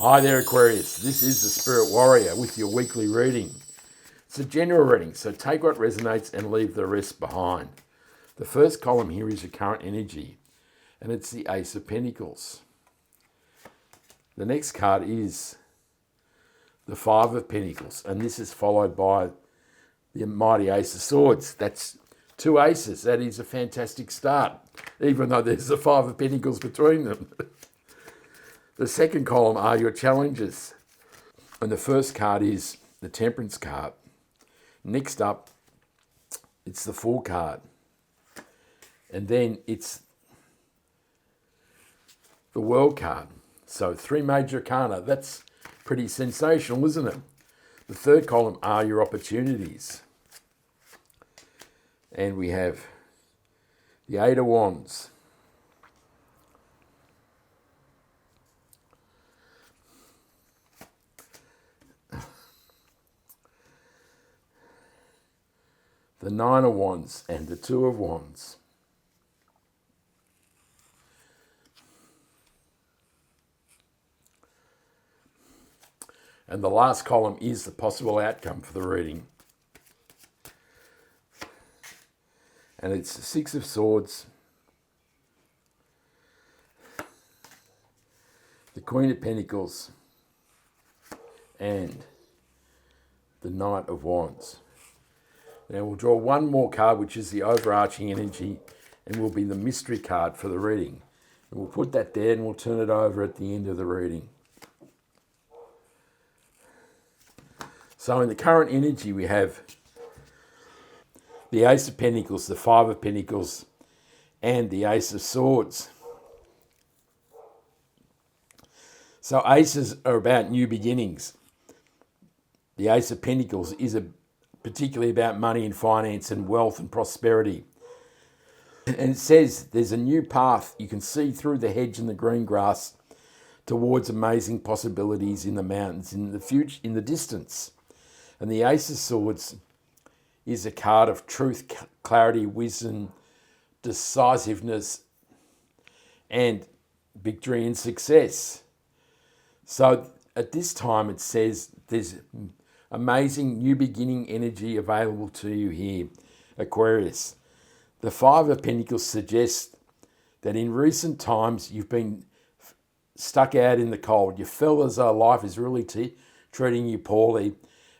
Hi there, Aquarius. This is the Spirit Warrior with your weekly reading. It's a general reading, so take what resonates and leave the rest behind. The first column here is your current energy, and it's the Ace of Pentacles. The next card is the Five of Pentacles, and this is followed by the mighty Ace of Swords. That's two aces. That is a fantastic start, even though there's the Five of Pentacles between them. The second column are your challenges. And the first card is the Temperance card. Next up, it's the Fool card. And then it's the World card. So 3 major arcana. That's pretty sensational, isn't it? The third column are your opportunities. And we have the Eight of Wands. The Nine of Wands and the Two of Wands. And the last column is the possible outcome for the reading. And it's the Six of Swords, the Queen of Pentacles, and the Knight of Wands. Now we'll draw one more card, which is the overarching energy, and will be the mystery card for the reading. And we'll put that there and we'll turn it over at the end of the reading. So in the current energy we have the Ace of Pentacles, the Five of Pentacles, and the Ace of Swords. So aces are about new beginnings. The Ace of Pentacles is particularly about money and finance and wealth and prosperity. And it says there's a new path you can see through the hedge and the green grass towards amazing possibilities in the mountains, in the future, in the distance. And the Ace of Swords is a card of truth, clarity, wisdom, decisiveness, and victory and success. So at this time it says there's amazing new beginning energy available to you here, Aquarius. The Five of Pentacles suggests that in recent times you've been stuck out in the cold. You feel as though life is really treating you poorly,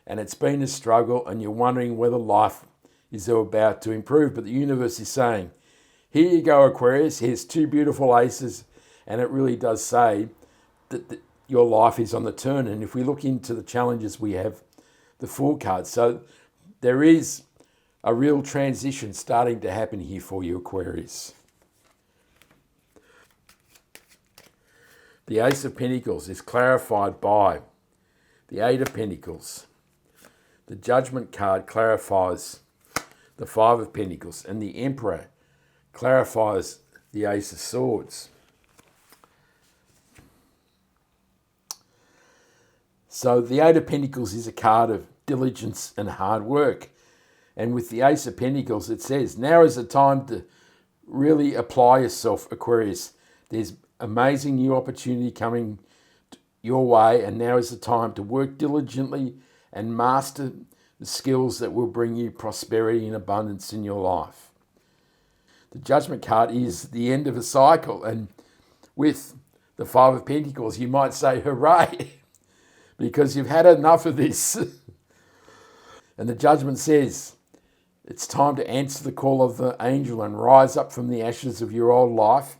and it's been a struggle, and you're wondering whether life is about to improve. But the universe is saying, here you go, Aquarius, here's 2 beautiful aces, and it really does say that your life is on the turn. And if we look into the challenges, we have the Fool card. So there is a real transition starting to happen here for you, Aquarius. The Ace of Pentacles is clarified by the Eight of Pentacles. The Judgment card clarifies the Five of Pentacles, and the Emperor clarifies the Ace of Swords. So the Eight of Pentacles is a card of diligence and hard work. And with the Ace of Pentacles, it says, now is the time to really apply yourself, Aquarius. There's amazing new opportunity coming your way, and now is the time to work diligently and master the skills that will bring you prosperity and abundance in your life. The Judgment card is the end of a cycle, and with the Five of Pentacles, you might say, hooray, because you've had enough of this. And the Judgment says, it's time to answer the call of the angel and rise up from the ashes of your old life,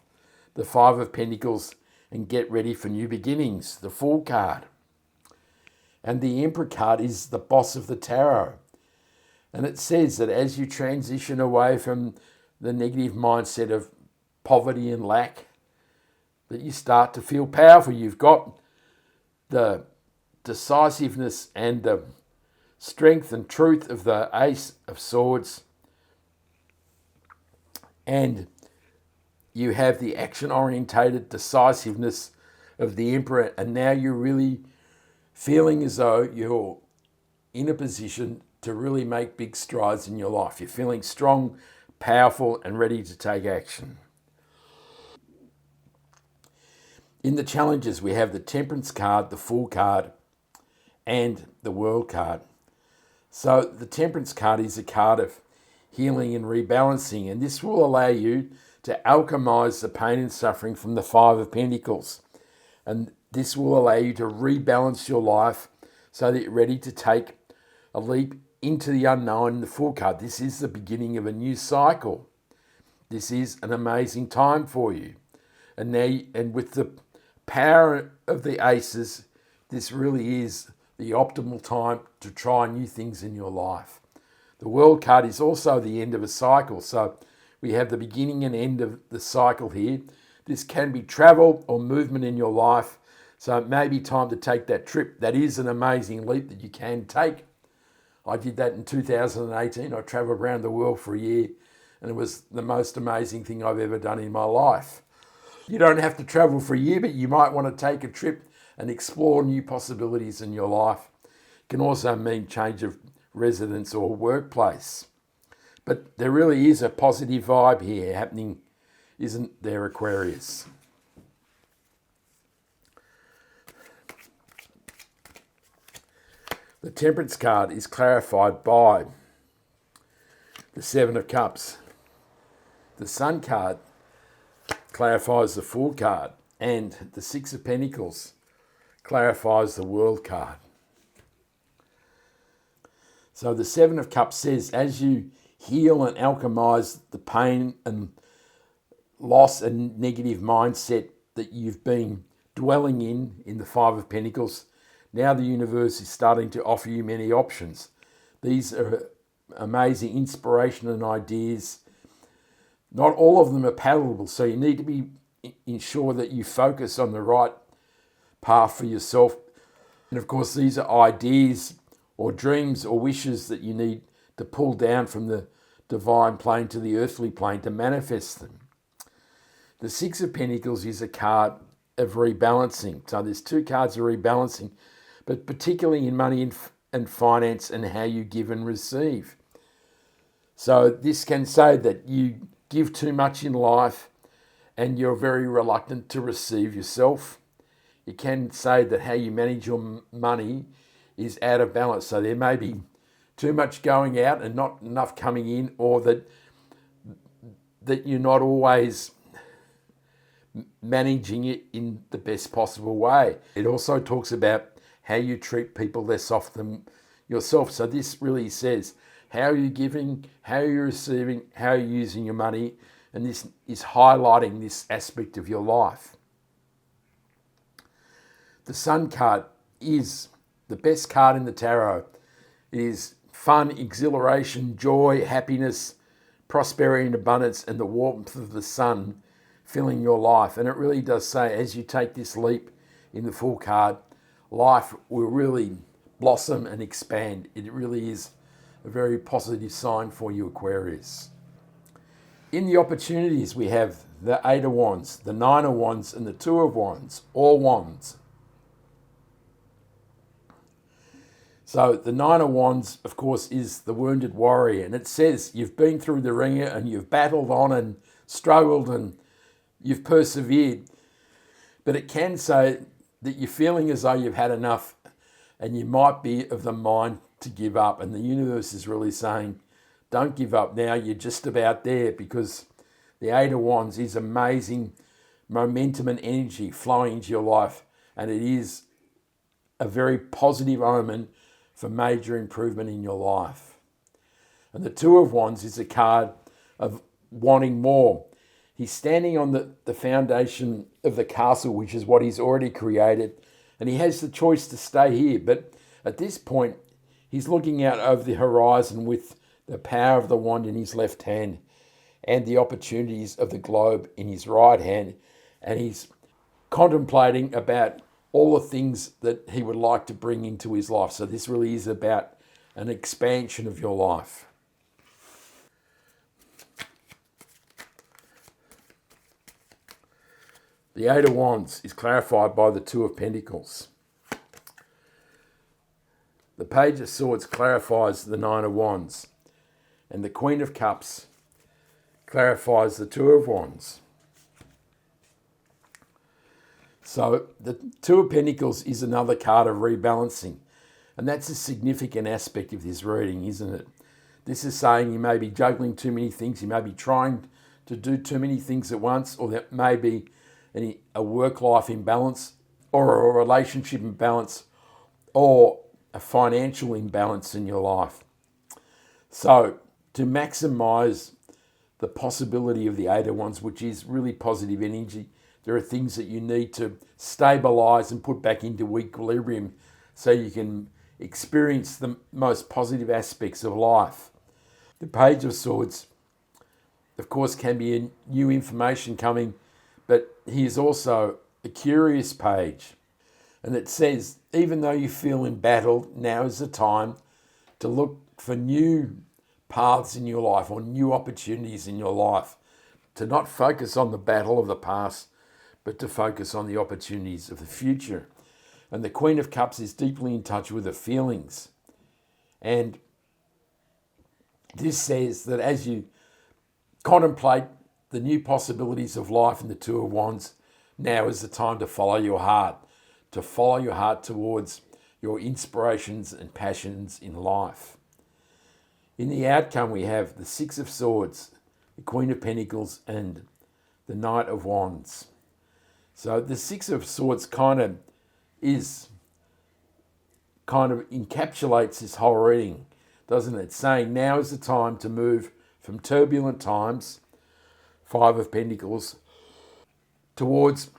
the Five of Pentacles, and get ready for new beginnings, the Fool card. And the Emperor card is the boss of the tarot. And it says that as you transition away from the negative mindset of poverty and lack, that you start to feel powerful. You've got the decisiveness and the strength and truth of the Ace of Swords, and you have the action-orientated decisiveness of the Emperor, and now you're really feeling as though you're in a position to really make big strides in your life. You're feeling strong, powerful, and ready to take action. In the challenges, we have the Temperance card, the Fool card, and the World card. So the Temperance card is a card of healing and rebalancing, and this will allow you to alchemize the pain and suffering from the Five of Pentacles. And this will allow you to rebalance your life so that you're ready to take a leap into the unknown in the Fool card. This is the beginning of a new cycle. This is an amazing time for you. And with the power of the Aces, this really is the optimal time to try new things in your life. The World card is also the end of a cycle. So we have the beginning and end of the cycle here. This can be travel or movement in your life. So it may be time to take that trip. That is an amazing leap that you can take. I did that in 2018. I travelled around the world for a year, and it was the most amazing thing I've ever done in my life. You don't have to travel for a year, but you might want to take a trip and explore new possibilities in your life. It can also mean change of residence or workplace. But there really is a positive vibe here happening, isn't there, Aquarius? The Temperance card is clarified by the Seven of Cups. The Sun card clarifies the Fool card, and the Six of Pentacles clarifies the World card. So the Seven of Cups says, as you heal and alchemize the pain and loss and negative mindset that you've been dwelling in the Five of Pentacles, now the universe is starting to offer you many options. These are amazing inspiration and ideas. Not all of them are palatable, so you need to ensure that you focus on the right path for yourself. And of course, these are ideas or dreams or wishes that you need to pull down from the divine plane to the earthly plane to manifest them. The Six of Pentacles is a card of rebalancing. So there's two cards of rebalancing, but particularly in money and finance and how you give and receive. So this can say that you give too much in life and you're very reluctant to receive yourself. It can say that how you manage your money is out of balance. So there may be too much going out and not enough coming in, or that you're not always managing it in the best possible way. It also talks about how you treat people less off than yourself. So this really says, how are you giving, how are you receiving, how are you using your money? And this is highlighting this aspect of your life. The Sun card is the best card in the tarot. It is fun, exhilaration, joy, happiness, prosperity and abundance, and the warmth of the sun filling your life. And it really does say, as you take this leap in the Fool card, life will really blossom and expand. It really is a very positive sign for you, Aquarius. In the opportunities, we have the Eight of Wands, the Nine of Wands, and the Two of Wands, all wands. So the Nine of Wands, of course, is the wounded warrior. And it says you've been through the ringer and you've battled on and struggled and you've persevered. But it can say that you're feeling as though you've had enough and you might be of the mind to give up. And the universe is really saying, don't give up now. You're just about there, because the Eight of Wands is amazing momentum and energy flowing into your life. And it is a very positive omen for major improvement in your life. And the Two of Wands is a card of wanting more. He's standing on the foundation of the castle, which is what he's already created, and he has the choice to stay here. But at this point, he's looking out over the horizon with the power of the wand in his left hand and the opportunities of the globe in his right hand, and he's contemplating about all the things that he would like to bring into his life. So this really is about an expansion of your life. The Eight of Wands is clarified by the Two of Pentacles. The Page of Swords clarifies the Nine of Wands. And the Queen of Cups clarifies the Two of Wands. So the Two of Pentacles is another card of rebalancing. And that's a significant aspect of this reading, isn't it? This is saying you may be juggling too many things. You may be trying to do too many things at once, or there may be a work-life imbalance, or a relationship imbalance, or a financial imbalance in your life. So to maximize the possibility of the Eight of Wands, which is really positive energy, there are things that you need to stabilize and put back into equilibrium so you can experience the most positive aspects of life. The Page of Swords, of course, can be a new information coming, but here's also a curious page. And it says, even though you feel embattled, now is the time to look for new paths in your life or new opportunities in your life. To not focus on the battle of the past, but to focus on the opportunities of the future. And the Queen of Cups is deeply in touch with her feelings. And this says that as you contemplate the new possibilities of life in the Two of Wands, now is the time to follow your heart. To follow your heart towards your inspirations and passions in life. In the outcome, we have the Six of Swords, the Queen of Pentacles, and the Knight of Wands. So the Six of Swords kind of encapsulates this whole reading, doesn't it? Saying now is the time to move from turbulent times, Five of Pentacles, towards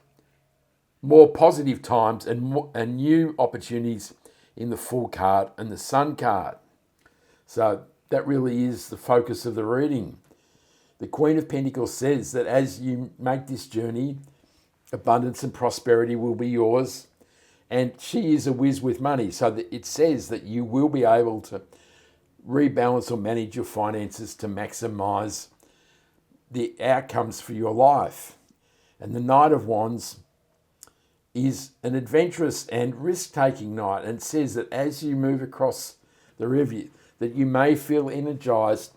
more positive times and new opportunities in the Fool card and the Sun card. So that really is the focus of the reading. The Queen of Pentacles says that as you make this journey, abundance and prosperity will be yours. And she is a whiz with money. So that it says that you will be able to rebalance or manage your finances to maximize the outcomes for your life. And the Knight of Wands is an adventurous and risk-taking knight, and says that as you move across the river, that you may feel energized.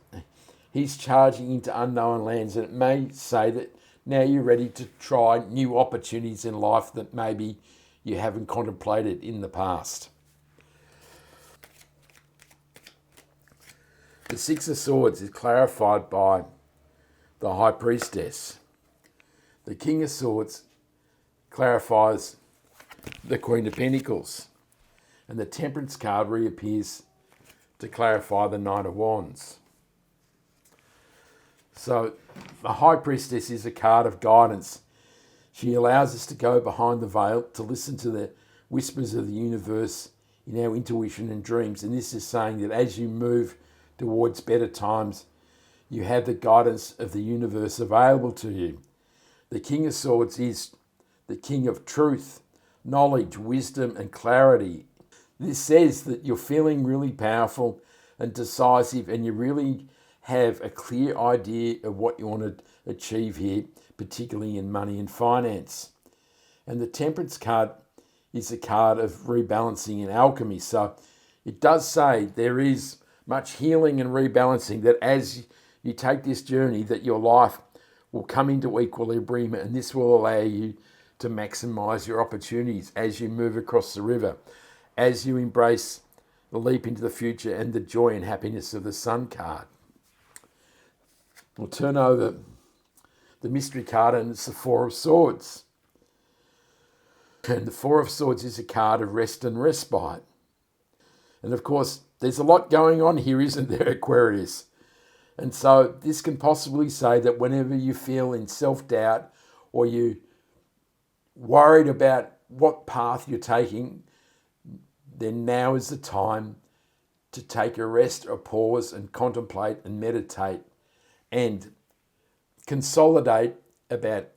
He's charging into unknown lands, and it may say that now you're ready to try new opportunities in life that maybe you haven't contemplated in the past. The Six of Swords is clarified by the High Priestess. The King of Swords clarifies the Queen of Pentacles. And the Temperance card reappears to clarify the Knight of Wands. So the High Priestess is a card of guidance. She allows us to go behind the veil, to listen to the whispers of the universe in our intuition and dreams. And this is saying that as you move towards better times, you have the guidance of the universe available to you. The King of Swords is the King of truth, knowledge, wisdom, and clarity. This says that you're feeling really powerful and decisive, and you really have a clear idea of what you want to achieve here, particularly in money and finance. And the Temperance card is a card of rebalancing and alchemy. So it does say there is much healing and rebalancing, that as you take this journey, that your life will come into equilibrium, and this will allow you to maximize your opportunities as you move across the river, as you embrace the leap into the future and the joy and happiness of the Sun card. We'll turn over the Mystery card, and it's the Four of Swords. And the Four of Swords is a card of rest and respite. And of course, there's a lot going on here, isn't there, Aquarius? And so this can possibly say that whenever you feel in self-doubt, or you worried about what path you're taking, then now is the time to take a rest, a pause, and contemplate and meditate and consolidate about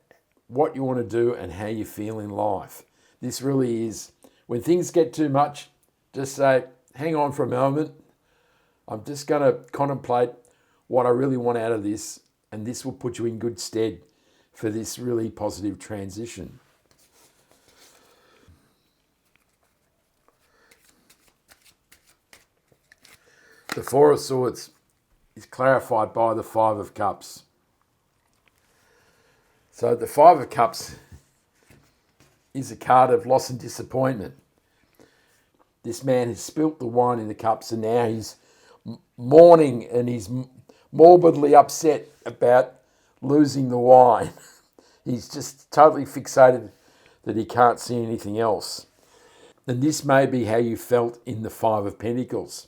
what you want to do and how you feel in life. This really is, when things get too much, just say, hang on for a moment. I'm just going to contemplate what I really want out of this, and this will put you in good stead for this really positive transition. The Four of Swords is clarified by the Five of Cups. So the Five of Cups is a card of loss and disappointment. This man has spilt the wine in the cups and now he's mourning and he's morbidly upset about losing the wine. He's just totally fixated that he can't see anything else. And this may be how you felt in the Five of Pentacles.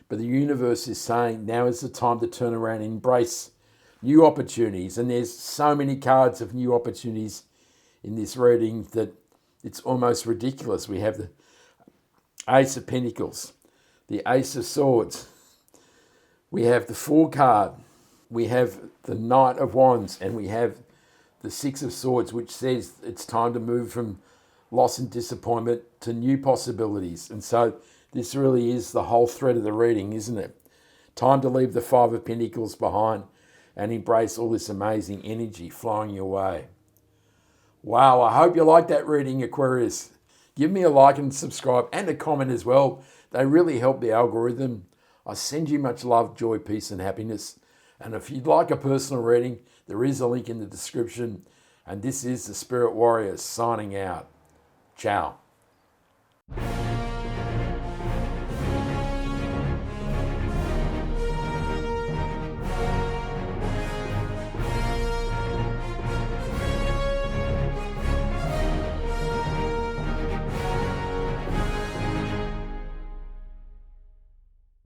But the universe is saying now is the time to turn around and embrace new opportunities. And there's so many cards of new opportunities in this reading that it's almost ridiculous. We have the Ace of Pentacles, the Ace of Swords. We have the Fool card. We have the Knight of Wands. And we have the Six of Swords, which says it's time to move from loss and disappointment to new possibilities. And so this really is the whole thread of the reading, isn't it? Time to leave the Five of Pentacles behind and embrace all this amazing energy flowing your way. Wow, I hope you like that reading, Aquarius. Give me a like and subscribe and a comment as well. They really help the algorithm. I send you much love, joy, peace and happiness. And if you'd like a personal reading, there is a link in the description. And this is the Spirit Warrior signing out. Ciao.